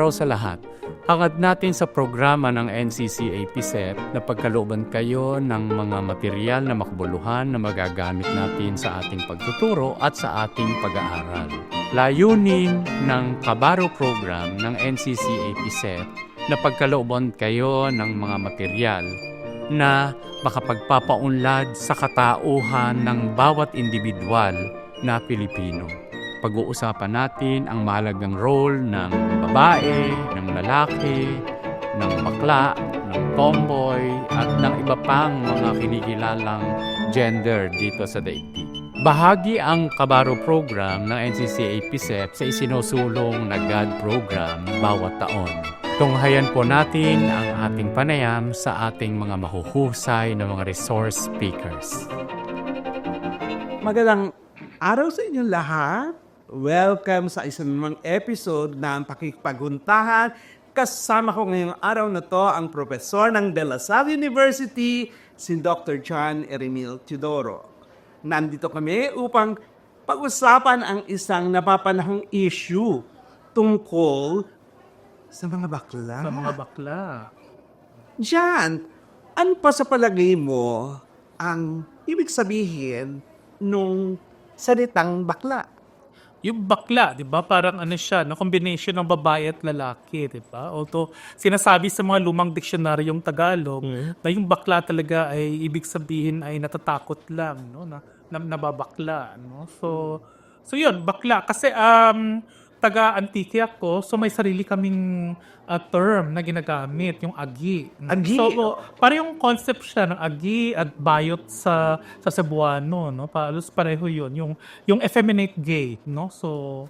araw sa lahat. Hangad natin sa programa ng NCCA PSEP na pagkalooban kayo ng mga material na makabuluhan na magagamit natin sa ating pagtuturo at sa ating pag-aaral. Layunin ng Kabaro program ng NCCA PSEP na pagkalooban kayo ng mga material na makapagpapaunlad sa katauhan ng bawat individual na Pilipino. Pag-uusapan natin ang mahalagang role ng babae, ng lalaki, ng bakla, ng tomboy, at ng iba pang mga kinikilalang gender dito sa daigdig. Bahagi ang Kabaro program ng NCCA PSEP sa isinusulong na GAD program bawat taon. Tunghayan po natin ang ating panayam sa ating mga mahuhusay na mga resource speakers. Magandang araw sa inyong lahat. Welcome sa isang namang episode ng Pakikipagkwentuhan. Kasama ko ngayong araw na to ang profesor ng De La Salle University, si Dr. John Eremil Teodoro. Nandito kami upang pag-usapan ang isang napapanahong issue tungkol sa mga bakla. Sa mga bakla. John, ano pa sa palagay mo ang ibig sabihin nung salitang bakla? Yung bakla, 'di ba? Parang ano siya, no, combination ng babae at lalaki, 'di ba? Although sinasabi sa mga lumang diksionaryong Tagalog na yung bakla talaga ay ibig sabihin ay natatakot lang, no, na nababakla, no. So 'yun, bakla kasi taga-Antique ako, so may sarili kaming term na ginagamit, yung agi. Agi? So, parang yung concept siya ng agi at bayot sa Cebuano, no? Palos pareho yun, yung effeminate gay, no? So,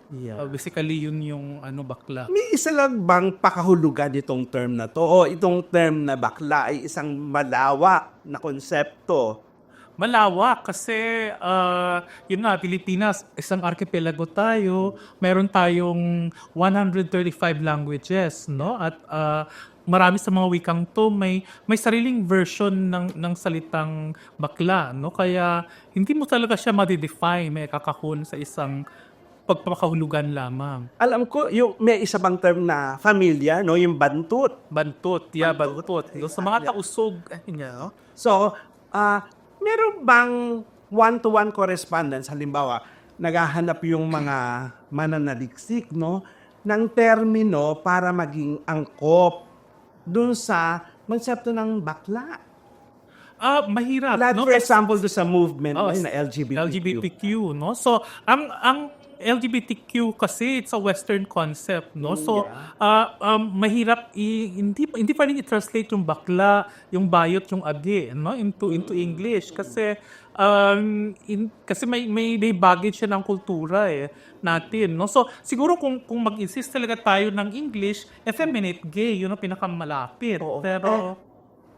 basically yun yung bakla. May isa lang bang pakahulugan itong term na to? O itong term na bakla ay isang malawak na konsepto? Malawak kasi yun nga, Pilipinas, isang archipelago tayo, meron tayong 135 languages, no? At marami sa mga wikang to may sariling version ng salitang bakla, no? Kaya hindi mo talaga siya ma-define, may kakahon sa isang pagpapakahulugan lamang. Alam ko, yung may isa bang term na familiar, no? Yung bantut. Bantut. Sa mga tausog, no? So, meron bang one-to-one correspondence, halimbawa, naghahanap yung mga mananaliksik, no, ng termino para maging angkop dun sa konsepto ng bakla. Mahirap, Like, no? for example, doon sa movement na LGBTQ. LGBTQ, no? So, ang LGBTQ kasi it's a Western concept, no? So, mahirap hindi pa rin i-translate yung bakla, yung bayot, yung agi, no? Into English kasi kasi may baggage siya ng kultura natin, no? So, siguro kung mag-insist talaga tayo ng English, effeminate gay, yun ang pinakamalapit. Oo. Pero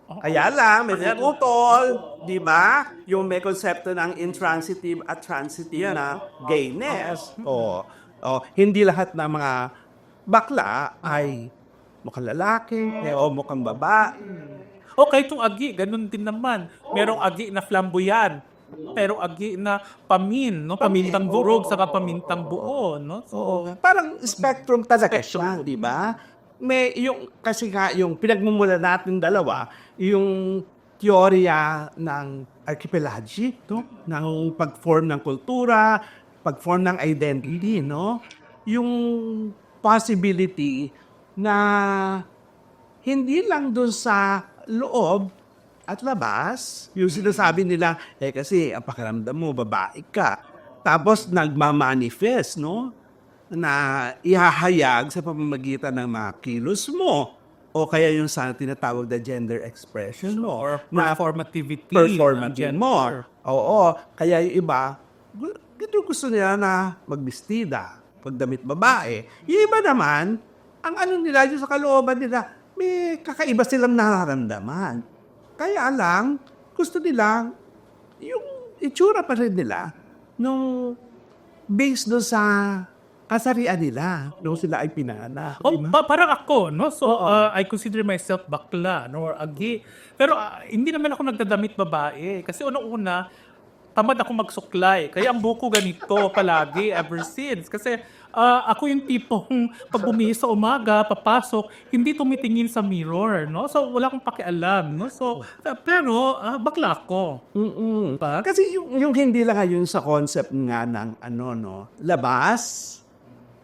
Kaya lang, may utol, di ba? Yung may konsepto ng intransitive at transitive na gayness. Hindi lahat ng mga bakla ay mukhang lalaki o mukhang babae. okay, itong agi, ganun din naman. Merong agi na flamboyant, pero agi na no? Pamintang burog saka pamintang buo, no? So, Parang spectrum talaga siya, di ba? May yung kasi nga yung pinagmumula natin dalawa, yung teorya ng archipelagic, no? Ng pag-form ng kultura, pag-form ng identity, no? Yung possibility na hindi lang doon sa loob at labas, yung sinasabi nila, kasi ang pakiramdam mo, babae ka. Tapos nagmamanifest, no? Na ihahayag sa pamamagitan ng mga kilos mo o kaya yung sa tinatawag na gender expression mo or na performativity. performative mo. Oo, kaya yung iba gusto nila na magbistida, pagdamit babae. Yung iba naman, ang nila yung sa kalooban nila, may kakaiba silang nararamdaman. Kaya lang, gusto nila yung itsura pa rin nila nung based doon sa kasarian nila nung sila ay pinana. Parang ako, no? So, I consider myself bakla, no? Or agi. Pero hindi naman ako nagdadamit babae. Kasi unang-una, tamad ako magsuklay. Kaya ang buko ganito palagi ever since. Kasi ako yung tipong pag bumihis sa umaga, papasok, hindi tumitingin sa mirror, no? So, wala akong pakialam, no? So, pero, bakla ako. Diba? Kasi yung hindi lang ngayon sa concept nga ng labas,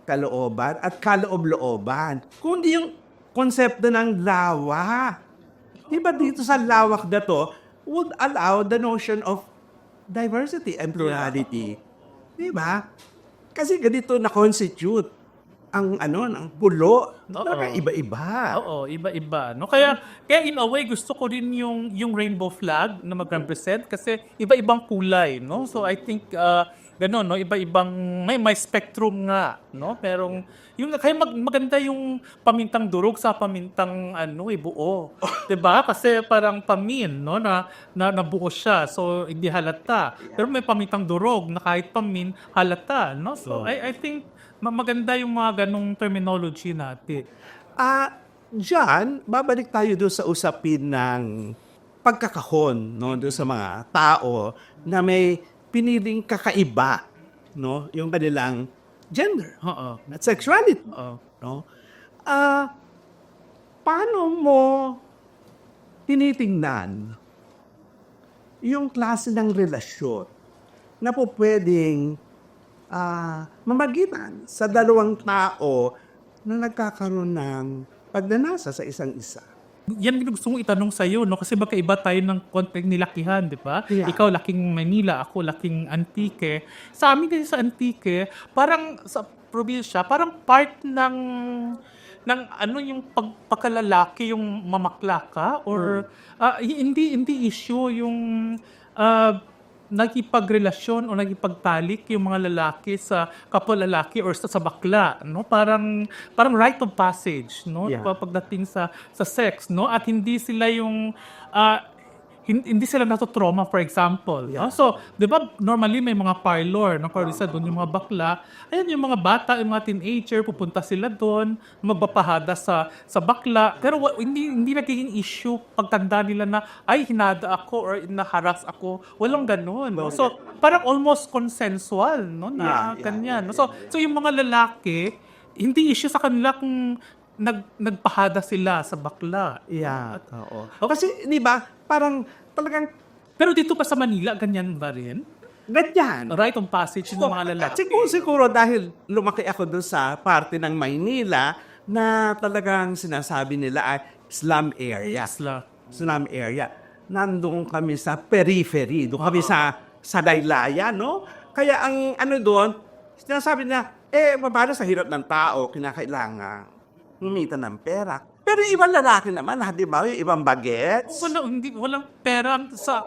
kalooban, at kaloob-looban. Kundi yung konsepto ng lawa. Diba dito sa lawak na to, would allow the notion of diversity and plurality. Diba? Kasi ganito na-constitute ang ng pulo. Iba-iba. Oo, iba-iba. No? Kaya in a way, gusto ko rin yung rainbow flag na mag-represent kasi iba-ibang kulay. No? So I think, gano'n, no? Iba-ibang, may spectrum nga. No? Merong, kaya maganda yung pamintang durog sa pamintang buo. 'Di ba? Kasi parang pamin, no? na buo siya. So hindi halata. Pero may pamintang durog na kahit pamin halata, no? So I think maganda yung mga ganong terminology natin. Diyan, babalik tayo doon sa usapin ng pagkakahon, no, doon sa mga tao na may piniling kakaiba, no, yung kanilang gender Oo. at sexuality, Oo. no. Paano mo tinitingnan yung klase ng relasyon na po pwedeng mamagitan sa dalawang tao na nagkakaroon ng pagnanasa sa isang isa? Yan yung gusto kong itanong sa'yo, no? Kasi magkaiba tayo ng konting nilakihan, di ba? Yeah. Ikaw laking Manila, ako laking Antique. Sa amin kasi sa Antique, parang sa probinsya, parang part ng yung pagkalalaki yung mamakla ka or hindi issue yung nagipagrelasyon o nagipagtalik yung mga lalaki sa kapwa lalaki or sa bakla, no? Parang rite of passage, no? Yeah. Pagdating sa sex, no? At hindi sila yung hindi sila natotrauma, for example. No? So, di ba, normally may mga parlor, no? Para isa doon yung mga bakla. Ayan, yung mga bata, yung mga teenager, pupunta sila doon, magpapahada sa bakla. Pero hindi nagiging issue pagtanda nila na, ay, hinada ako or naharas ako. Walang ganun. No? So, parang almost consensual, no? Na ganyan. No? So, yung mga lalaki, hindi issue sa kanila kung nagpahada sila sa bakla. Yeah, oo. Kasi, di ba, parang talagang Pero dito pa sa Manila, ganyan ba rin? ganyan. Rite of passage ng mga lalaki. Siguro dahil lumaki ako doon sa parte ng Maynila na talagang sinasabi nila ay slum area. Slum area. Nandun kami sa periphery. Doon kami sa laylayan, no? Kaya ang doon, sinasabi na, paano sa hirap ng tao, kinakailangan humita ng pera. Pero yung ibang lalaki naman, di ba? Yung ibang bagets. Walang pera sa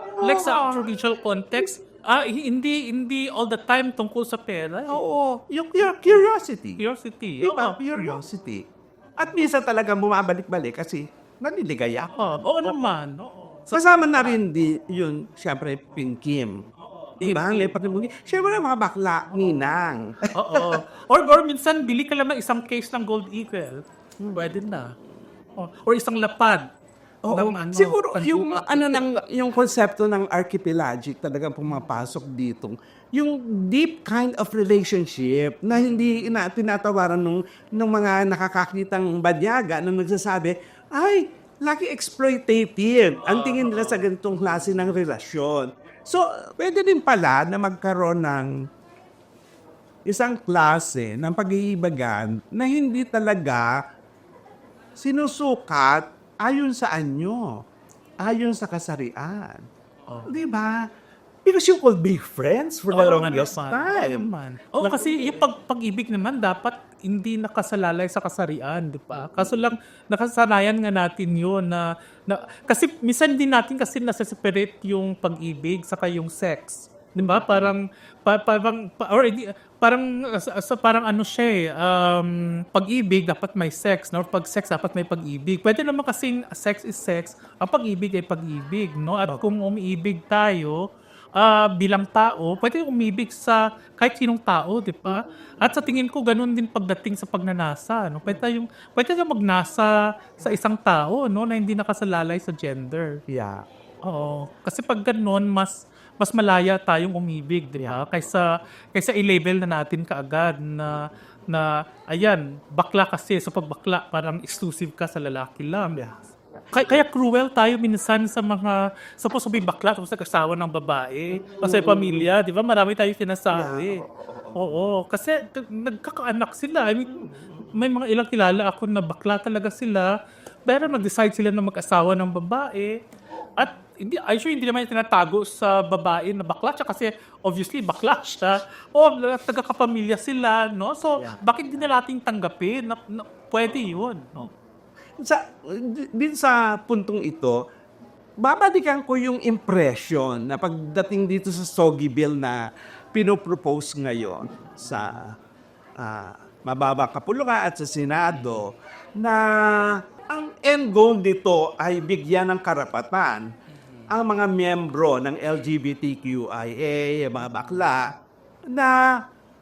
provincial context. Hindi all the time tungkol sa pera. Oo. Yung curiosity. Curiosity. Diba? Curiosity. At minsan talaga bumabalik-balik kasi naliligaya ako. Oo naman. Oo. Kasama na rin yun, siyempre, Pinkim. Diba? Ang lepat ng bungi. Siyempre, mga bakla, ninang. Oo. Or minsan, bili ka lang ng isang case ng Gold Eagle. Pwede na. Or isang lapad. Oo. Siguro, yung konsepto ng archipelagic talagang pumapasok dito. Yung deep kind of relationship na hindi tinatawaran ng mga nakakakitang banyaga na nagsasabi, ay, laki exploitative. Ang tingin nila sa ganitong klase ng relasyon. So, pwede din pala na magkaroon ng isang klase ng pag-iibagan na hindi talaga sinusukat ayon sa anyo, ayon sa kasarian. Di ba? Because you could be friends for the longest time. Kasi yung pag-ibig naman dapat hindi nakasalalay sa kasarian, di ba? Kaso lang nakasanayan nga natin yun na kasi minsan din natin kasi nasa-separate yung pag-ibig saka yung sex. Di ba? Parang ano siya pag-ibig dapat may sex, no? Pag sex dapat may pag-ibig. Pwede naman kasing sex is sex, ang pag-ibig ay pag-ibig, no? At kung umiibig tayo, bilang tao, pwede umibig sa kahit sinong tao, di ba? At sa tingin ko, ganun din pagdating sa pagnanasa, no? Pwede tayong magnasa sa isang tao, no? Na hindi nakasalalay sa gender. Yeah. Oo. Kasi pag ganun, mas malaya tayong umibig, di ba? Kaysa i-label na natin kaagad na na ayan, bakla kasi, so pag bakla, parang exclusive ka sa lalaki lang. Kaya cruel tayo minsan sa mga supposed to be bakla tapos nag-asawa ng babae kasi pamilya, di ba? Marami tayong sinasabi. Oo, kasi nagkakaanak sila. I mean, may mga ilang kilala ako na bakla talaga sila, pero nag-decide sila na mag-asawa ng babae. At hindi naman tinatago sa babae na bakla siya kasi obviously bakla siya. O taga-kapamilya sila, no? So, bakit hindi na natin tanggapin na pwede yun, no? Din sa puntong ito, babalikan ko yung impression na pagdating dito sa Soggy Bill na pinopropose ngayon sa mababang kapuluran at sa Senado na ang end goal nito ay bigyan ng karapatan ang mga miyembro ng LGBTQIA, yung mga bakla, na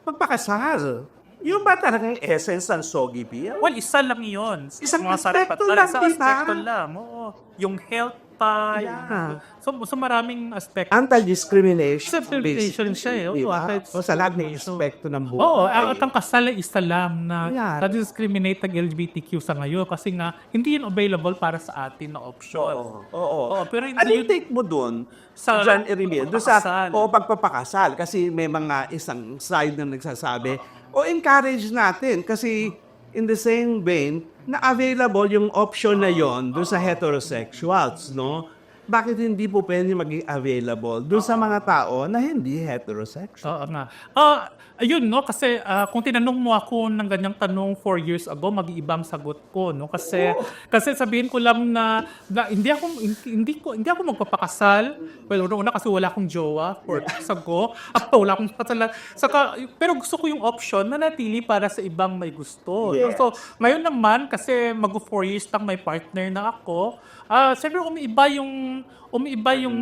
magpakasal. Yung ba talagang essence ng Soggy Bill? Well, isa lang yun. Isang Mga aspekto karapatan, lang, isang di ba? aspekto lang. Oo. Yung health pa. Yeah. So maraming aspekto. Anti-discrimination. Discrimination siya eh. Oo, Diba? anti-discrimination. O sa lahat ng aspekto ng buhay. Oo, at ang kasal ay isa lang na Yeah. na-discriminate ang LGBTQ sa ngayon kasi nga hindi yun available para sa atin na option. Oo. Pero Ano yung take mo dun Sa John Erimil? Doon sa pagpapakasal. pagpapakasal. Kasi may mga isang side na nagsasabi, encourage natin. Kasi in the same vein, na available yung option na yon doon sa heterosexuals, no? Bakit hindi po pwede maging available doon sa mga tao na hindi heterosexual? Oo nga. Ayun, no? Kasi kung tinanong mo ako ng ganyang tanong 4 years ago, mag-iibang sagot ko, no? Kasi sabihin ko lang na hindi ako magpapakasal. Well, una kasi wala akong jowa 4 years ago. Wala akong kasalan. Pero gusto ko yung option na natili para sa ibang may gusto. No? Yes. So, ngayon naman, kasi mag-4 years lang may partner na ako, siyempre umiiba yung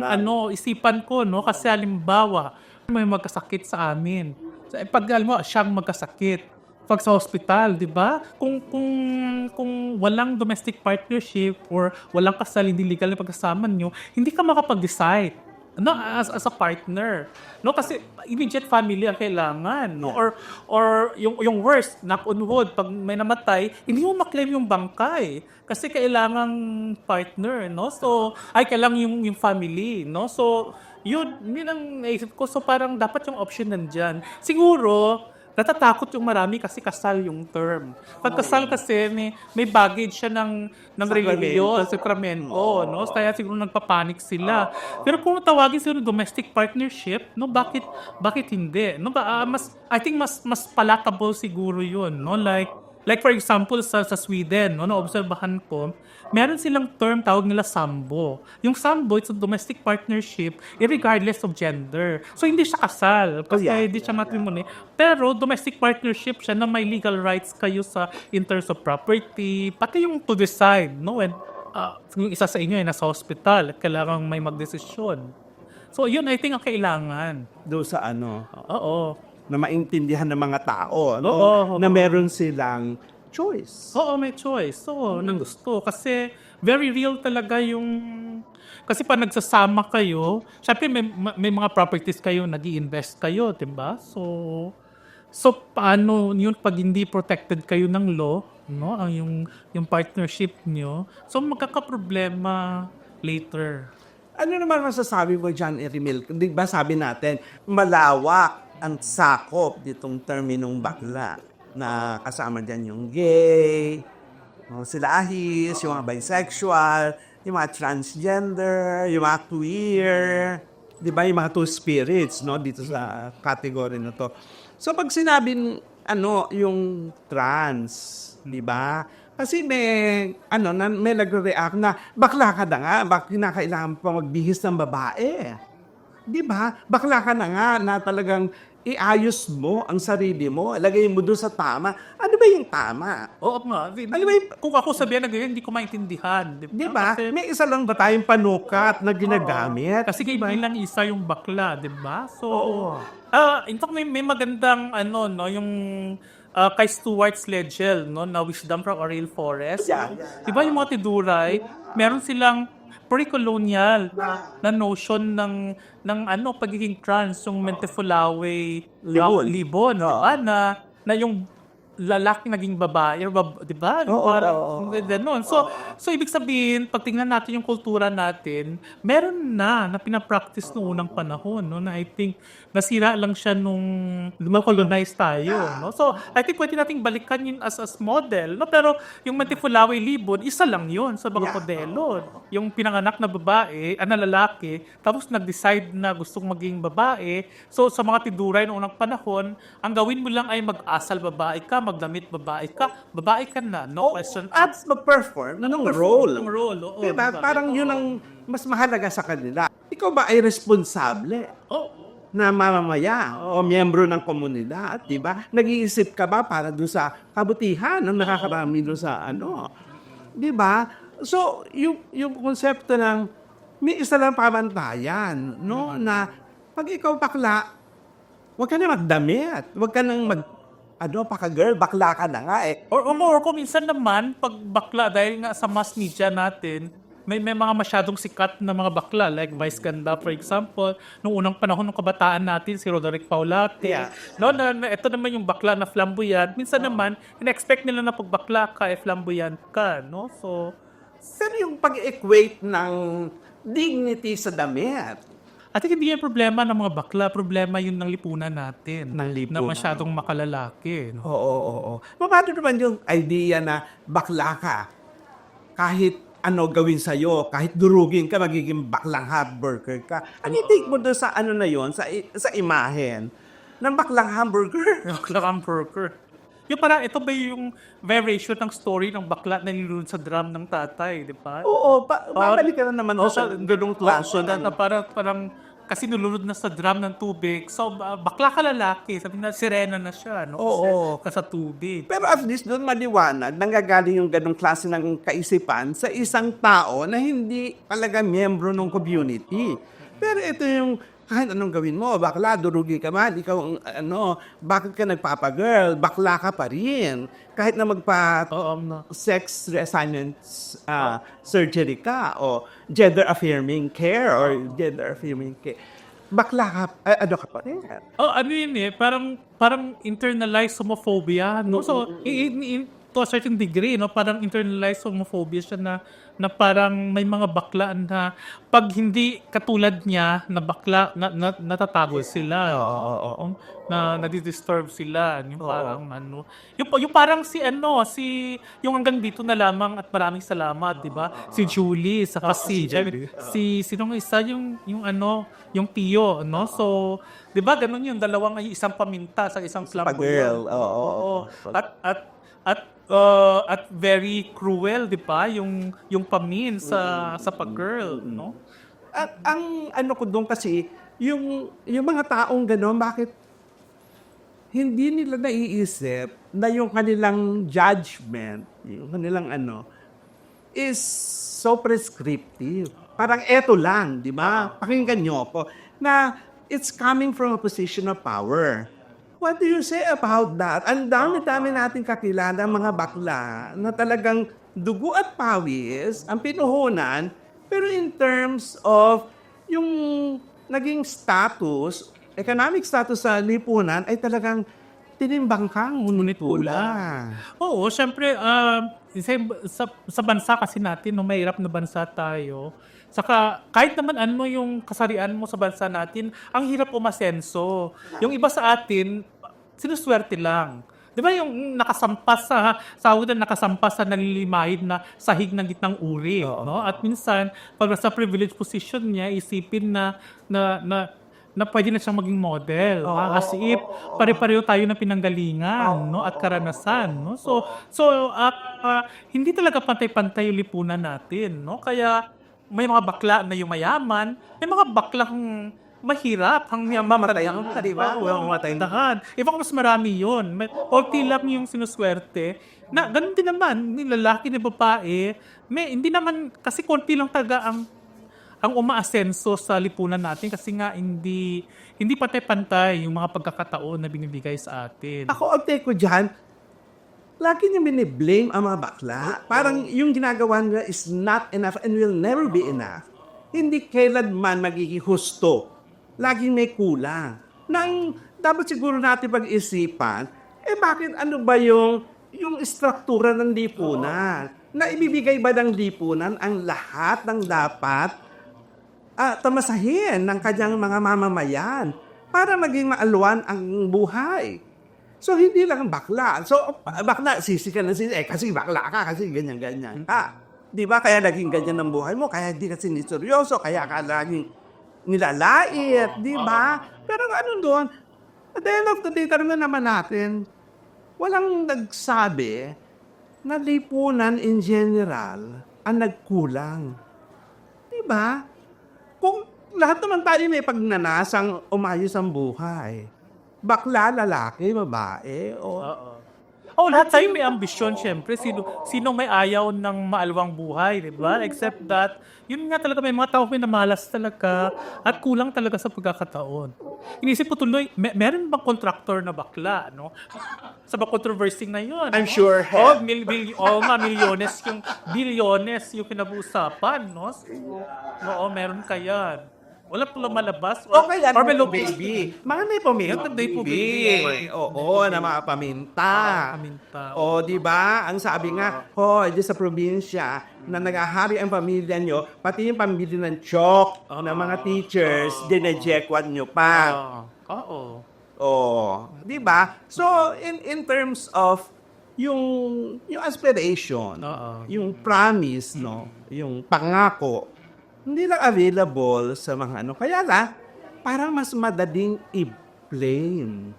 isipan ko, no? Kasi halimbawa, may magkasakit sa amin. So, pag alam mo, siyang magkasakit. Pag sa hospital, di ba? Kung walang domestic partnership or walang kasal, hindi legal na pagkasama nyo, hindi ka makapag-decide. No, as a partner. No, kasi immediate family ang kailangan, no? Or yung worst, knock on wood, pag may namatay, hindi mo maklaim yung bangkay kasi kailangan partner, no? So, kailangan yung family, no? So, yun ang naisip ko. So, parang dapat yung option nandyan. Siguro, natatakot yung marami kasi kasal yung term. Pag kasal kasi may baggage siya ng religion, sakramento, no? Kaya siguro nagpapanik sila. Pero kung tawagin siguro domestic partnership, no, bakit hindi? No, I think mas palatable siguro 'yun, no? Like for example sa Sweden, no, naobserbahan ko, meron silang term tawag nila sambo. Yung sambo, it's a domestic partnership regardless of gender. So hindi siya kasal kasi hindi siya matrimony. Pero domestic partnership siya na may legal rights kayo in terms of property, pati yung to decide, no, when yung isa sa inyo ay nasa hospital, kailangan may magdesisyon. So yun, I think ang kailangan. Doon sa Oo. na maintindihan ng mga tao, no? Oo. Na meron silang choice. Oo, may choice. So, nang gusto. Kasi, very real talaga yung... Kasi pa nagsasama kayo, syempre may mga properties kayo, nag-i-invest kayo, diba? So paano yun pag hindi protected kayo ng law, no? Yung partnership nyo? So, magkakaproblema later. Ano naman masasabi mo, John Erimil? Di ba sabi natin, malawak ang sakop nitong terminong bakla na kasama dyan yung gay, sila ahis, yung mga bisexual, yung mga transgender, yung mga queer, di ba yung mga two spirits, no, dito sa category na to. So pag sinabing yung trans, di ba? Kasi may nagre-react na bakla ka na nga, bakit kinakailangan pa magbihis ng babae? Di ba? Bakla ka na nga na talagang iayos mo ang sarili mo, lagay mo doon sa tama. Ano ba yung tama? Oo nga. Kung ako sabihin na ganyan, hindi ko maintindihan. Di ba? May isa lang ba tayong panukat na ginagamit? Kasi hindi lang isa yung bakla, di ba? So, in fact, may magandang yung kay Stuart Sledgel, no, na Wisdom from a Real Forest. Yeah. Di ba yung mga tiduray, meron silang pre-colonial na notion ng pagiging trans, yung Mentefulawe Libon, di ba? Na yung lalaki naging babae, or di ba? Oo, Parang oo. ganun. So ibig sabihin, pag tingnan natin yung kultura natin, meron na pinapractice noong unang panahon, no? Na I think nasira lang siya nung colonize tayo, no? So I think pwede nating balikan yun as model, no? Pero yung Mantifulaway Libon, isa lang yun sa mga Yeah. modelo. Yung pinanganak na babae, na lalaki, tapos nag-decide na gustong maging babae. So sa mga tiduray noong unang panahon, ang gawin mo lang ay mag-asal babae ka, magdamit babae ka na, no question. At mag-perform ng role. Yung role, oo. Diba? Parang yun ang mas mahalaga sa kanila. Ikaw ba ay responsable Oh, na mamamaya o miyembro ng komunidad, di ba? Nag-iisip ka ba para doon sa kabutihan ng nakakarami doon sa ano? Di ba? So, yung konsepto ng may isa lang pamantayan, no? Na pag ikaw bakla, huwag ka na magdamit. Huwag ka nang paka-girl, bakla ka na nga eh. or kung minsan naman, pag bakla, dahil nga sa mass media natin, may mga masyadong sikat na mga bakla, like Vice Ganda, for example, nung unang panahon ng kabataan natin, si Roderick Paulate. Yeah. No, ito naman yung bakla na flamboyant. Minsan naman, in-expect nila na pag bakla ka, flamboyant ka, no? So, Pero yung pag-equate ng dignity sa damit, I think hindi yan problema ng mga bakla, problema yun ng lipunan natin. Ng lipunan. Na masyadong makalalaki. No? oo. Paano naman yung idea na bakla ka, kahit ano gawin sa'yo, kahit durugin ka, magiging baklang hamburger ka. Ano take mo doon sa ano na yon sa imahen ng baklang hamburger? Bakla hamburger. Yung parang, ito ba yung variation ng story ng bakla na nilunod sa drum ng tatay, di ba? Oo, babalik ka na naman sa ganung klaso na parang kasi nulunod na sa drum ng tubig. So, bakla ka lalaki. Sabi na, sirena na siya. No? Oo. Ka sa tubig. Pero at least doon maliwanag, nanggagaling yung ganong klase ng kaisipan sa isang tao na hindi talaga miyembro ng community. Pero ito yung kahit anong gawin mo, bakla, durugi ka man, ikaw, bakit ka nagpapagirl, bakla ka pa rin. Kahit na sex reassignment surgery ka, o gender-affirming care, or gender-affirming care. Bakla ka, ano ka pa rin. Ano yun parang internalized homophobia, no? So, to a certain degree, no, parang internalized homophobia siya na parang may mga bakla na pag hindi katulad niya na bakla, natatago sila. Oo. Na nadidisturb sila. Yung parang yung parang yung hanggang dito na lamang at maraming salamat, di ba? Si Julie, saka sinong isa yung Tio, no? So, di ba, ganun yung dalawang isang paminta sa isang Pag-girl, Oo. At very cruel, di ba? Yung pamin sa pag-girl, no? At ang ano ko doon kasi, yung mga taong gano'n, bakit hindi nila naiisip na yung kanilang judgment, yung kanilang is so prescriptive. Parang eto lang, di ba? Pakinggan nyo po, na it's coming from a position of power. What do you say about that? Ang dami-dami natin kakilala mga bakla na talagang dugo at pawis ang pinuhunan, pero in terms of yung naging status, economic status sa lipunan ay talagang tinimbang kang ngunit pula. Oo, syempre, sa bansa kasi natin, mahirap na bansa tayo. Saka, kahit naman ano yung kasarian mo sa bansa natin, ang hirap umasenso. Yung iba sa atin, sinuswerte lang. Di ba yung nakasampas sa sahudan, nakasampas sa nalilimahid na sahig ng gitnang uri. No? At minsan, pag sa privileged position niya, isipin na pwede na siyang maging model. As if pare-pareho tayo ng pinanggalingan, no, at karanasan, no. So hindi talaga pantay-pantay yung lipunan natin, no. Kaya may mga bakla na yung mayaman, may mga baklang mahirap, mamatayan ka, di ba? Mamatayan. Iba kung mas marami yun. Konti lang yung sinuswerte. Na ganun din naman, yung lalaki na babae, hindi naman, kasi konti lang talaga ang umaasenso sa lipunan natin kasi nga hindi pantay-pantay yung mga pagkakataon na binibigay sa atin. Ako, ang take ko dyan, lagi niya biniblame ang mga bakla. Parang yung ginagawa nila is not enough and will never be enough. Hindi kailanman magiging husto. Laging may kulang. Nang dapat siguro natin pag-isipan, bakit ano ba yung struktura ng lipunan? Na ibibigay ba ng lipunan ang lahat ng dapat tamasahin ng kanyang mga mamamayan para maging maalwan ang buhay? So, hindi lang bakla. So, bakla, sisi ka na sisi. Kasi bakla ka, kasi ganyan-ganyan. Di ba? Kaya naging ganyan ang buhay mo. Kaya hindi ka siniseryoso. Kaya ka laging nilalait. Di ba? Pero ano doon, at the end of the day, tanongin naman natin, walang nagsabi na lipunan in general ang nagkulang. Di ba? Kung lahat naman tayo may pagnanasang umayos ang buhay, bakla, lalaki, babae, Lahat tayo may ambisyon, syempre. Sino may ayaw ng maalwang buhay, di ba? Except that, yun nga talaga, may mga tao minamalas talaga at kulang talaga sa pagkakataon. Inisip ko tuloy, meron bang contractor na bakla, no? Sa ba controversy na yun? I'm sure, Bilyones yung kinabusapan, no? Oo, meron kaya. Wala pala malabas. Okay yan, or may baby. Mga may paminta. May baby. Oo, na mga paminta. Paminta. Di ba? Ang sabi nga, di sa probinsya, na nag-ahari ang pamilya nyo, pati yung pamilya ng chok, ng mga teachers, dinejekwan nyo pa. Di ba? So, in terms of yung aspiration, yung promise, no, yung pangako, hindi lang available sa mga Kaya parang mas madaling i-blame.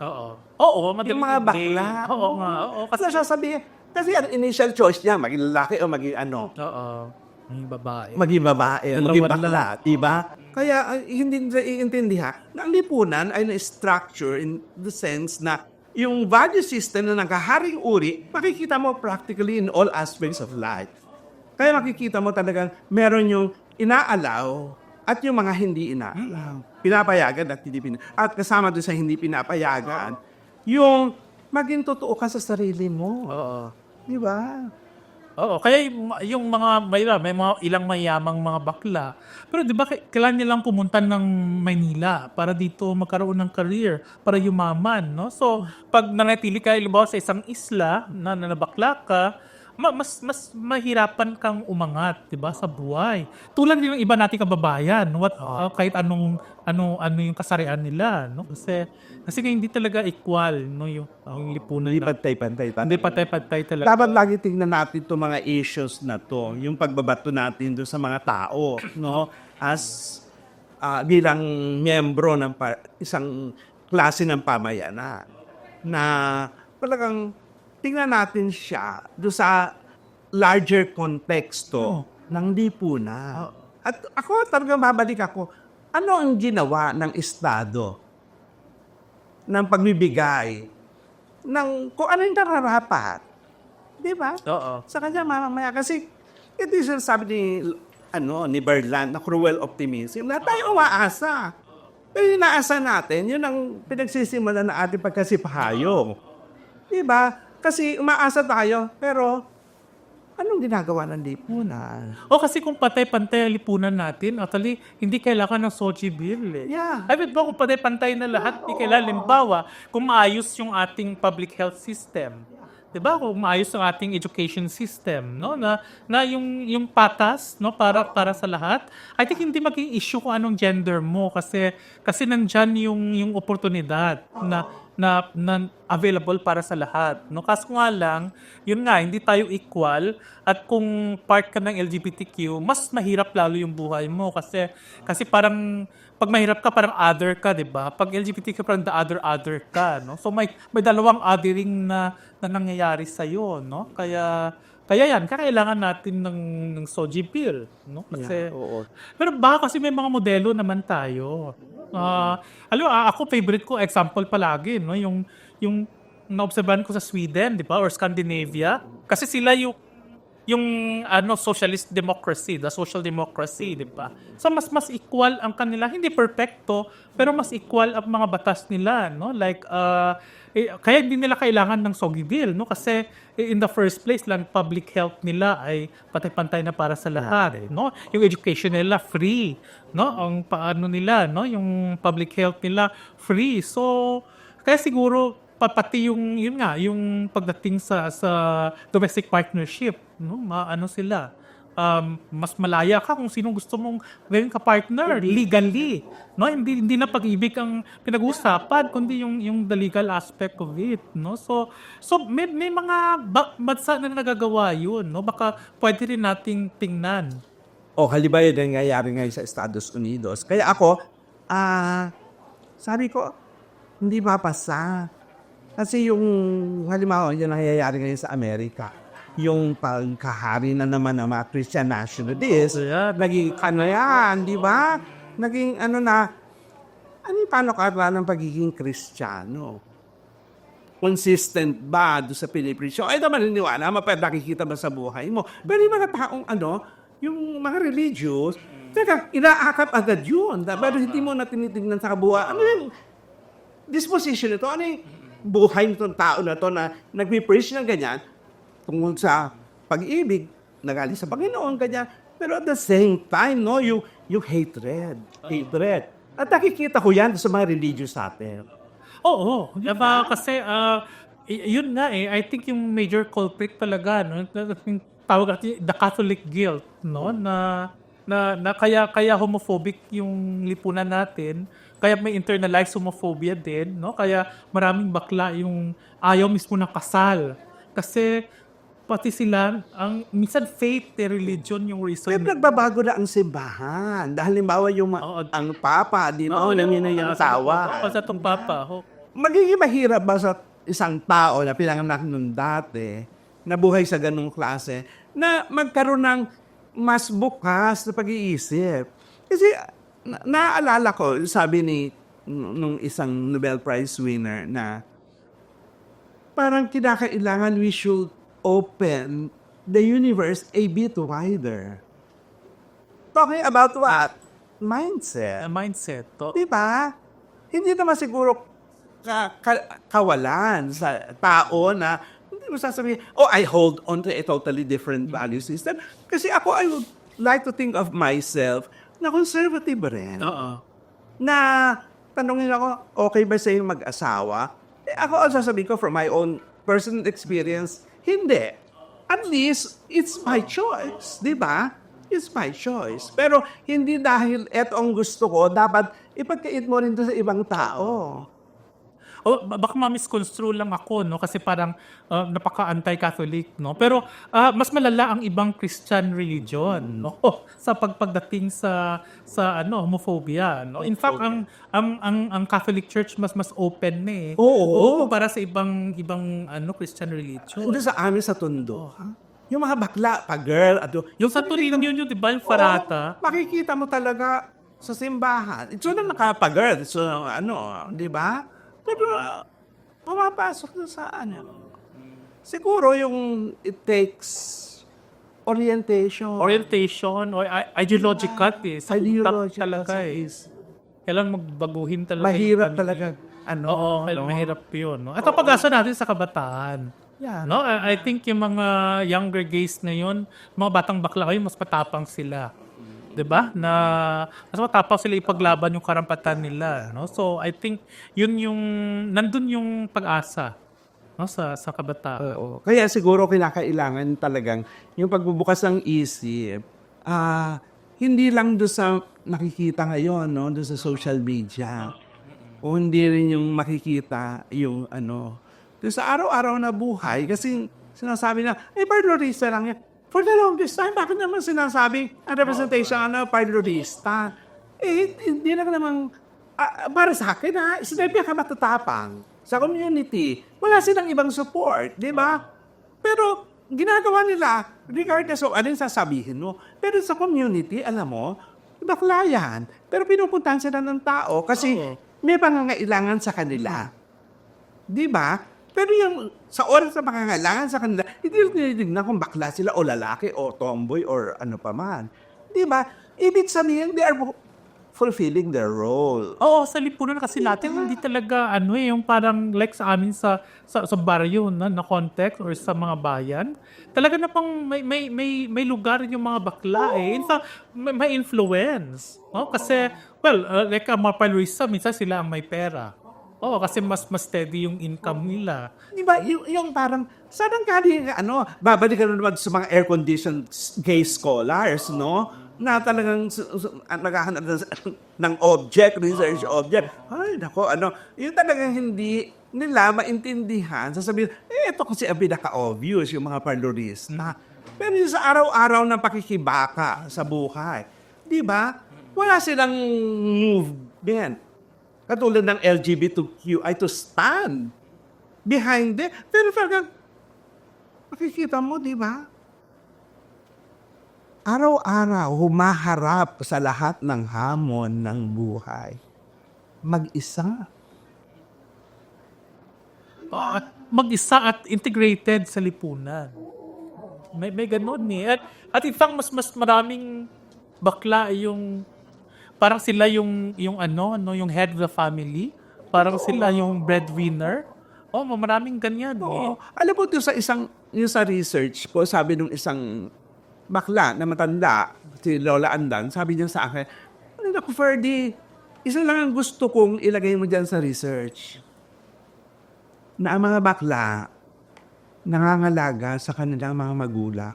Madaling Yung mga bakla. Oo nga. Kasi sasabihin, kasi ang initial choice niya, maging lalaki o maging Maging babae. maging babae, Dalawa maging na. bakla, diba? Kaya hindi nila iintindihan na ang lipunan ay na-structure in the sense na yung value system na nagkaharing uri, makikita mo practically in all aspects of life. Kaya makikita mo talagang meron yung inaalaw at yung mga hindi inaalaw. Pinapayagan at hindi pinapayagan. At kasama doon sa hindi pinapayagan, yung maging totoo ka sa sarili mo. Di ba? Kaya yung mga may mga ilang mayamang mga bakla. Pero di ba kailangan nilang pumunta ng Maynila para dito magkaroon ng career, para yumaman, no? So, pag nanatili ka halimbawa sa isang isla na nabakla ka, mas mahirapan kang umangat, 'di ba, sa buhay. Tulad din ng iba nating kababayan, kahit ano yung kasarian nila, no? Kasi hindi talaga equal, no, yung lipunan. Hindi pantay-pantay. Hindi pantay-pantay talaga. Dapat lagi tingnan natin itong mga issues na to, yung pagbabato natin doon sa mga tao, no? As bilang miyembro ng isang klase ng pamayanan na talagang tingnan natin siya doon sa larger konteksto ng lipunan. At ako talagang babalik ako, ano ang ginawa ng Estado ng pagbibigay ng kung ano yung nararapat? Di ba? Sa kanya mamamaya. Kasi ito yung sabi ni Berland na cruel optimism na tayo umaasa. Pero inaasa natin, yun ang pinagsisimula na ating pagkasipahayong. Di ba? Kasi umaasa tayo, pero anong ginagawa ng lipunan? Kasi kung patay-pantay ang lipunan natin, actually, hindi kailangan ng Sochi Bill. Yeah. I mean, kung patay-pantay na lahat, hindi kailangan. Limbawa, kung maayos yung ating public health system, diba? Kung maayos yung ating education system, no? Na yung patas, no, para sa lahat. I think hindi maging issue kung anong gender mo kasi nandyan yung oportunidad na available para sa lahat, no? Kaso nga lang, yun nga, hindi tayo equal at kung part ka ng LGBTQ, mas mahirap lalo yung buhay mo kasi parang pag mahirap ka, parang other ka, 'di ba? Pag LGBTQ parang the other ka, no? So may dalawang othering na nangyayari sa iyo, no? Kaya yan, kailangan natin ng Soji Bill, no? Kasi pero baka kasi may mga modelo naman tayo. Ako favorite ko example palagi, no, yung naobserbahan ko sa Sweden, 'di ba, or Scandinavia, kasi sila yung socialist democracy, the social democracy, 'di ba? So mas equal ang kanila, hindi perfecto, pero mas equal ang mga batas nila, no? Like kaya hindi nila kailangan ng Soji Bill, no? Kasi in the first place lang public health nila ay pantay-pantay na para sa lahat, no? Yung education nila free, no? Ang paano nila, no? Yung public health nila free. So kaya siguro pati yun nga, yung pagdating sa domestic partnership, no? Ano sila, mas malaya ka kung sino gusto mong gawing ka-partner legally, no? Hindi na pag-ibig ang pinag-uusapan kundi yung the legal aspect of it, no? So may mga bansa na nagagawa yun, no? Baka pwede rin nating tingnan. O halimbawa yun ang nangyayari ngayon sa Estados Unidos. Kaya ako, sabi ko, hindi mapasa. Kasi yung halimbawa yun ang nangyayari ngayon sa Amerika. Yung pagkahari na naman ng mga Christian nationalists, naging yan, di ba? Naging yung paano ka ng pagiging Kristiyano? Consistent ba doon sa Pilipinas? So, ay naman niniwala, nakikita ba sa buhay mo? Pero yung mga taong yung mga religious, teka, inaakap agad yun. Pero hindi mo na tinitignan sa kabuhay. Ano yung disposition nito? Ano yung buhay nitong tao na to na nagpipreach ng ganyan tungkol sa pag-ibig, nagaling sa Panginoon, ganyan. Pero at the same time, no, yung hatred. At nakikita ko yan sa mga religious natin. Oo, diba? Kasi yun nga I think yung major culprit talaga, no, yung tawag natin the Catholic guilt, no, na kaya homophobic yung lipunan natin, kaya may internalized homophobia din, no, kaya maraming bakla yung ayaw mismo ng kasal kasi pati sila minsan faith, religion yung reason. Pero nagbabago na ang simbahan. Dahil halimbawa ang Papa, di ba? Namin yung asawa. Sa itong Papa. Magiging mahirap ba sa isang tao na pinanganak nung dati, nabuhay sa ganung klase, na magkaroon ng mas bukas na pag-iisip? Kasi naaalala ko, sabi nung isang Nobel Prize winner na parang kinakailangan we should open the universe a bit wider. Talking about what? Mindset. Mindset. Di ba? Hindi naman siguro kawalan sa tao na hindi mo sasabihin, I hold on to a totally different value system. Kasi ako, I would like to think of myself na conservative rin. Na tanongin ako, okay ba sa'yo mag-asawa? Ako ang sasabihin ko from my own personal experience, hindi. At least, it's my choice. Di ba? It's my choice. Pero hindi dahil eto ang gusto ko, dapat ipagkait mo rin ito sa ibang tao. Baka ma-misconstrue lang ako, no? Kasi parang napaka-anti-Catholic, no? Pero mas malala ang ibang Christian religion, no? Sa pagdating sa homophobia, no? In fact, ang Catholic Church mas open na eh. Oo. Para sa ibang Christian religion. Doon sa amin sa Tondo, yung mga bakla, pa-girl, Yung sa Torino yun, di ba? Yung Farata. Makikita mo talaga sa simbahan. Ito na nakapa-girl. So, di ba? Pero, pumapasok na sa siguro yung it takes orientation. Orientation or ideological eh. Sa utak Ideological talaga eh. Kailangan magbaguhin talaga. Mahirap yung- talaga. Oo, mahirap yun. No? Ito pag-asa natin sa kabataan. Yan. No? I think yung mga younger gays na yun, mga batang bakla kayo, mas matapang sila. 'Di ba? Na mas matapang sila ipaglaban yung karampatan nila, no? So I think yun yung nandun yung pag-asa, no, sa kabataan. Oo. Kaya siguro kinakailangan talagang yung pagbubukas ng isip, hindi lang doon sa nakikita ngayon, no, doon sa social media. O hindi rin yung makikita yung doon sa araw-araw na buhay. Kasi sinasabi na, parlorista lang yan. For the longest time, bakit naman sinasabing ang representation parlorista? Hindi lang naman, para sa akin sinabi ka matatapang sa community. Wala silang ibang support, di ba? Pero ginagawa nila, regardless of anong sasabihin mo, pero sa community, alam mo, bakla yan. Pero pinupuntahan sila ng tao kasi may pangangailangan sa kanila. Di ba? Pero yung sa oras na pangangailangan sa kanila, hindi rin tinitignan kung bakla sila o lalaki o tomboy or ano pa man. Di ba? Ibig sabihin, they are fulfilling their role. Oo, sa lipunan kasi natin hindi talaga yung parang like sa amin sa baryo na context or sa mga bayan. Talaga na pang may lugar yung mga bakla eh. In fact, may influence. No? Kasi like mga palorista, minsan sila ang may pera. Oo, kasi mas steady yung income nila. Di ba, yung parang, saan galing, babalik ka na naman sa mga air-conditioned gay scholars, no? Na talagang naghahanap ng object, research object. Ay, nako, yung talagang hindi nila maintindihan. Sasabihin, ito kasi ang pinaka-obvious, yung mga parlorista. Pero yung sa araw-araw ng pakikibaka sa buhay, di ba? Wala silang movement. Katulad ng LGBTQI to stand behind them. Pero parang, makikita mo, di ba? Araw-araw, humaharap sa lahat ng hamon ng buhay. Mag-isa. Mag-isa at integrated sa lipunan. May ganun eh. At in fact, mas maraming bakla yung parang sila yung yung head of the family. Parang sila yung breadwinner. Oh, maraming ganyan eh. Oo. Alam mo, yung sa research ko, sabi nung isang bakla na matanda, si Lola Andan, sabi niya sa akin, naku, Ferdy, isa lang ang gusto kong ilagay mo dyan sa research. Na ang mga bakla, nangangalaga sa kanilang mga magulang.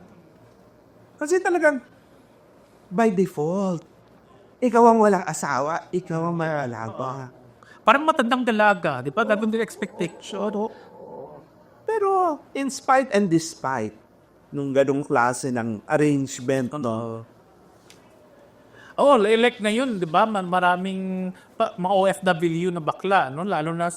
Kasi talagang, by default, ikaw ang walang asawa, ikaw ang malalaga. Parang matandang dalaga, di ba? Ganun din expectation. Pero, in spite and despite, nung ganong klase ng arrangement, no? Oh, like na yun, di ba? Maraming mga OFW na bakla, no? Lalo na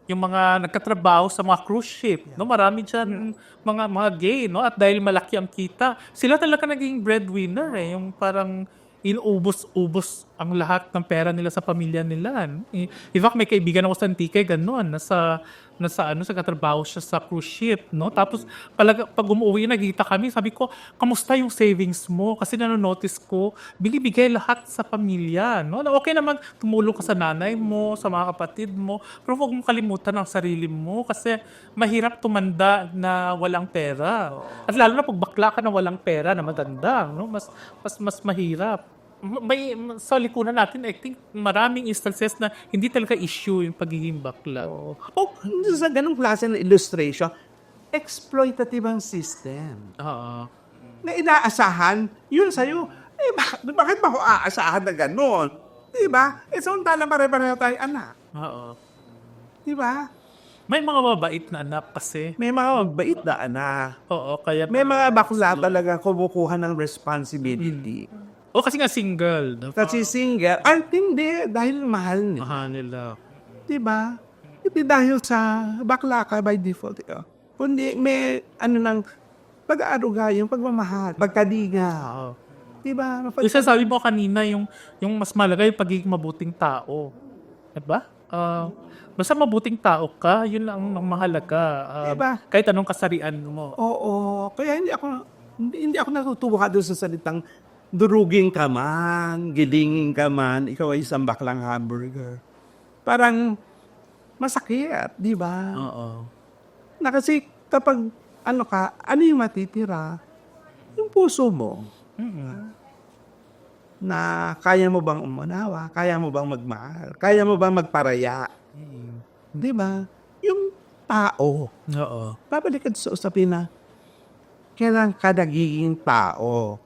yung mga nagkatrabaho sa mga cruise ship, no? Marami dyan mga gay, no? At dahil malaki ang kita, sila talaga naging breadwinner eh. Yung parang inubos-ubos ang lahat ng pera nila sa pamilya nila. In fact, may kaibigan ako sa Antique, gano'n, sa katrabaho siya sa cruise ship, no? Tapos pag umuwi, nagkita kami, sabi ko, kamusta yung savings mo? Kasi nanonotice ko, binibigay lahat sa pamilya, no? Na okay naman, tumulong ka sa nanay mo, sa mga kapatid mo, pero huwag mong kalimutan ang sarili mo kasi mahirap tumanda na walang pera. At lalo na pag bakla ka na walang pera na matanda, no? Mas mahirap. Sa likuran natin, I think maraming instances na hindi talaga issue yung pagiging bakla. Sa ganong klase ng illustration, exploitative ang system. Oo. Na inaasahan, yun sa'yo, bakit ba ako aasahan na gano'n? Diba? Samantala pare-pareho tayo anak. Oo. Diba? May mga mabait na anak kasi. May mga magbait na anak. Oo, kaya... May mga bakla talaga kumukuha ng responsibility. O kasi nga single. No? Kasi single, hindi, dahil mahal niya. Mahal nila. Diba? Hindi dahil sa bakla ka by default. Kundi may ng pag-aaruga, yung pagmamahal, pagkadiga. Diba? Isa sabi mo kanina, yung mas malaga yung pagiging mabuting tao. Diba? Basta mabuting tao ka, yun lang ang mahalaga. Diba? Kahit anong kasarian mo. Oo. Kaya hindi ako natutuwa doon sa salitang durugin ka man, gilingin ka man, ikaw ay isang baklang hamburger. Parang masakit, di ba? Oo. Na kasi kapag ano yung matitira? Yung puso mo. Na kaya mo bang umunawa? Kaya mo bang magmahal? Kaya mo bang magparaya? Di ba? Yung tao. Oo. Babalikan sa usapin na kailan ka nagiging tao.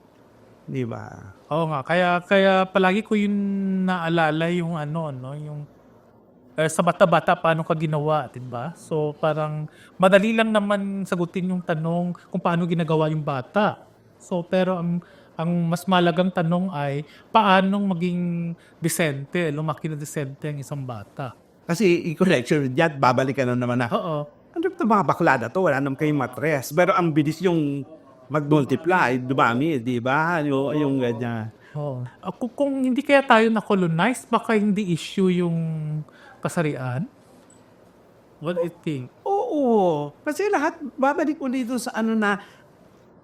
Di ba? Oo nga, kaya palagi ko yun naalala yung yung sa bata-bata paano ka ginawa, 'di ba? So parang madali lang naman sagutin yung tanong kung paano ginagawa yung bata. So pero ang mas malagang tanong ay paanong maging decente, lumaki na decente ang isang bata. Kasi i-correction diyan, babalikan na naman na. Oo. Ano ito mga bakla na to? Wala naman kayong matres. Pero ang bilis yung mag-multiply, dumami, di ba? Yung ganyan. Oh. Kung hindi kaya tayo na-colonize, baka hindi issue yung kasarian? What do you think? Oo. Kasi lahat, babalik ulit dito sa na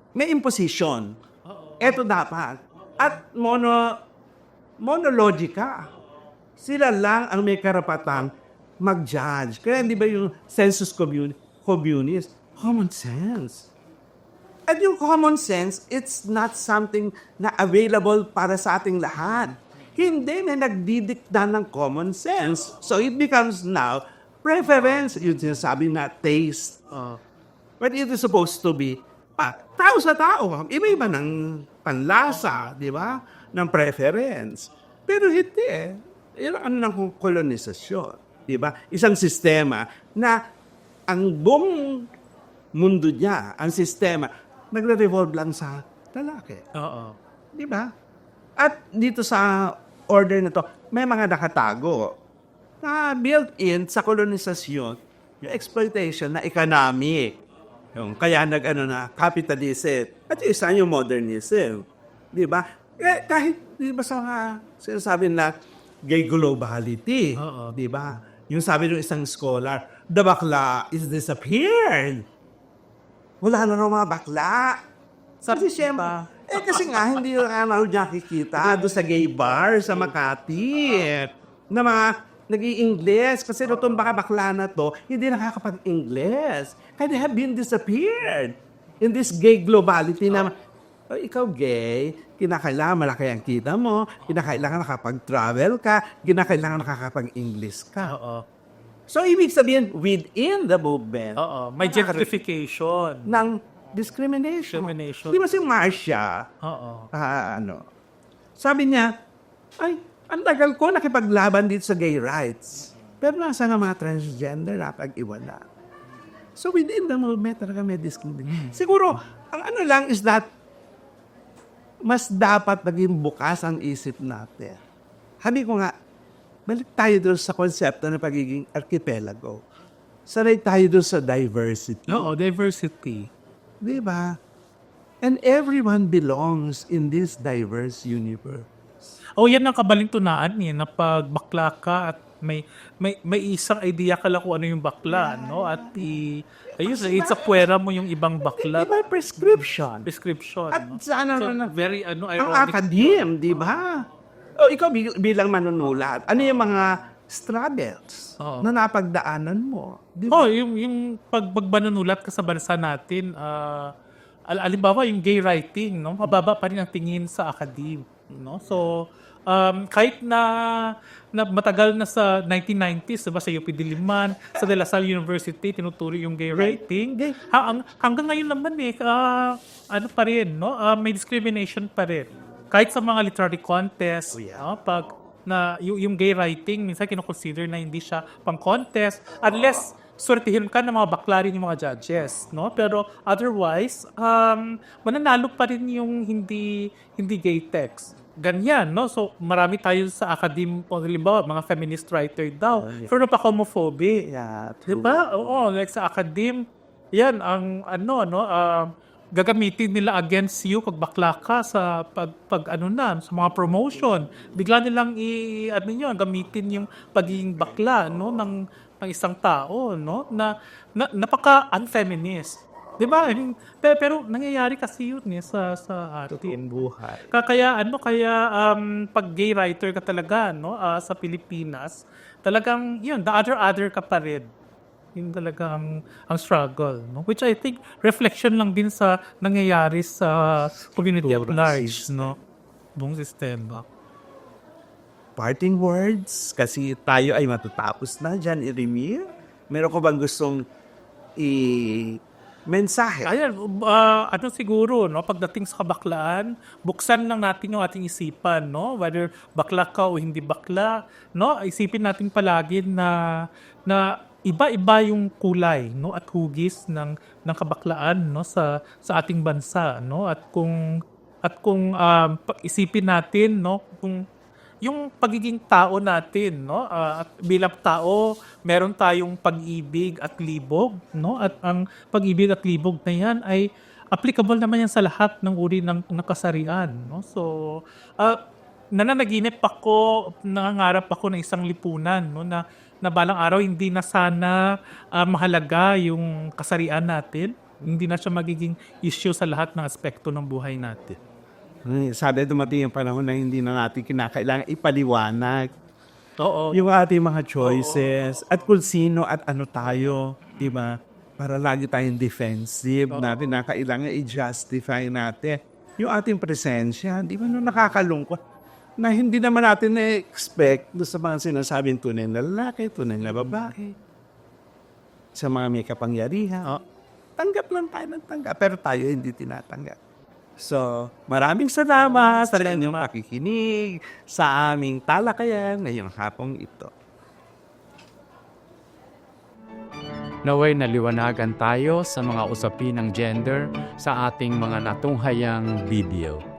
may imposition. Ito dapat. At monologica. Sila lang ang may karapatang mag-judge. Kaya di ba yung census communist? Common sense. At yung common sense, it's not something na available para sa ating lahat. Hindi, may nagdidikta ng common sense. So it becomes now preference, yung sinasabi na taste. But it is supposed to be tao sa tao. Iba-iba ng panlasa, di ba? Ng preference. Pero hindi eh. Yun ang ng kolonisasyon. Di ba? Isang sistema na ang buong mundo niya, ang sistema, nagre-revolve lang sa lalaki. Oo. Di ba? At dito sa order na to, may mga nakatago na built-in sa kolonisasyon yung exploitation na economic. Yung kaya na capitalism. At yung isa yung modernism. Di ba? Kahit, di ba sa mga sinasabi na gay globality. Oo. Di ba? Yung sabi ng isang scholar, the bakla is disappeared. Wala na raw mga bakla. Kasi siyempre, kasi nga, hindi na nakikita doon sa gay bar sa Makati. Na mga nag-i-English. Kasi itong bakla na to, hindi nakakapag-English. Kaya they have been disappeared in this gay globality na, oh, ikaw gay, kinakailangan malaki ang kita mo, kinakailangan nakapag-travel ka, kinakailangan nakakapag-English ka. Oo. So, ibig sabihin, within the movement, Oo. May gentrification. ng discrimination. Discrimination. Di ba si Marcia, Oo. sabi niya, ay, ang tagal ko nakipaglaban dito sa gay rights. Pero nasa nga mga transgender napag-iwala. So within the movement talaga may discrimination. Siguro, ang ano lang is that mas dapat naging bukas ang isip natin. Sabi ko nga, balik tayo doon sa konsepto ng pagiging archipelago. Sanay tayo doon sa diversity. Oo, diversity. Di ba? And everyone belongs in this diverse universe. Oh, yan ang kabalintunaan eh, na pag bakla ka at may isang idea ka lang kung ano yung bakla, no? At it's a puwera mo yung ibang bakla. Di ba prescription? Prescription. At No? sana So, na very ang ironic. academe, di ba? O ikaw bilang manunulat, ano yung mga struggles Oo. na napagdaanan mo? Di ba? Oh, yung pagbanunulat ka sa bansa natin, alimbawa yung gay writing, no? Mababa pa rin ang tingin sa academe, no? So, kahit na matagal na sa 1990s, diba, sa UP Diliman, sa De La Salle University, tinuturo yung gay writing. Hanggang ngayon naman ano pa rin, no? May discrimination pa rin. Kahit sa mga literary contest, no? Pag yung gay writing, minsan kinoconsider na hindi siya pang-contest unless swertihin ka ng mga bakla rin yung mga judges, no? Pero otherwise, mananalo pa rin yung hindi gay text. Ganyan, no? So, marami tayo sa academe, halimbawa, mga feminist writer daw. Pero napaka-homophobic. Yeah, Di ba? Oo, like sa academe, yan, ang gagamitin nila against you pag bakla ka sa sa mga promotion. Bigla nilang gamitin yung pagiging bakla, no, ng isang tao, no, na napaka-unfeminist. 'Di ba? Pero nangyayari kasi yun sa atin. buhay. Kaya pag gay writer ka talaga, no, sa Pilipinas, talagang yun, the other ka pa rin. Yun talaga ang struggle, no? Which I think reflection lang din sa nangyayari sa community at large, no? Buong sistema. Parting words, kasi tayo ay matatapos na dyan, Iremir. Meron ko bang gustong mensahe? Ayan, siguro, no, pagdating sa kabaklaan, buksan lang natin yung ating isipan, no? Whether bakla ka o hindi bakla, no? Isipin natin palagi na iba-iba yung kulay, no, at hugis ng kabaklaan, no, sa ating bansa, no? At kung isipin natin, no, kung yung pagiging tao natin, no, at bilang tao, meron tayong pag-ibig at libog, no? At ang pag-ibig at libog na yan ay applicable naman yan sa lahat ng uri ng kasarian, no? So, nananaginip ako, nangangarap ako ng isang lipunan, no, na balang araw hindi na sana mahalaga yung kasarian natin, hindi na siya magiging issue sa lahat ng aspekto ng buhay natin. Sabi dumating yung panahon na hindi na natin kinakailangan ipaliwanag Oo. yung ating mga choices at kung sino at ano tayo, di ba? Para lagi tayong defensive natin na kailangan i-justify natin yung ating presensya. Di ba? No, nakakalungkot. na hindi naman natin na-expect doon sa mga sinasabing tunay na lalaki, tunay na babae, sa mga may kapangyarihan. Tanggap lang tayo ng tanggap, pero tayo hindi tinatanggap. So, maraming salamat sa inyong pakikinig sa aming talakayan ngayong hapong ito. Naway naliwanagan tayo sa mga usapin ng gender sa ating mga natunghayang video.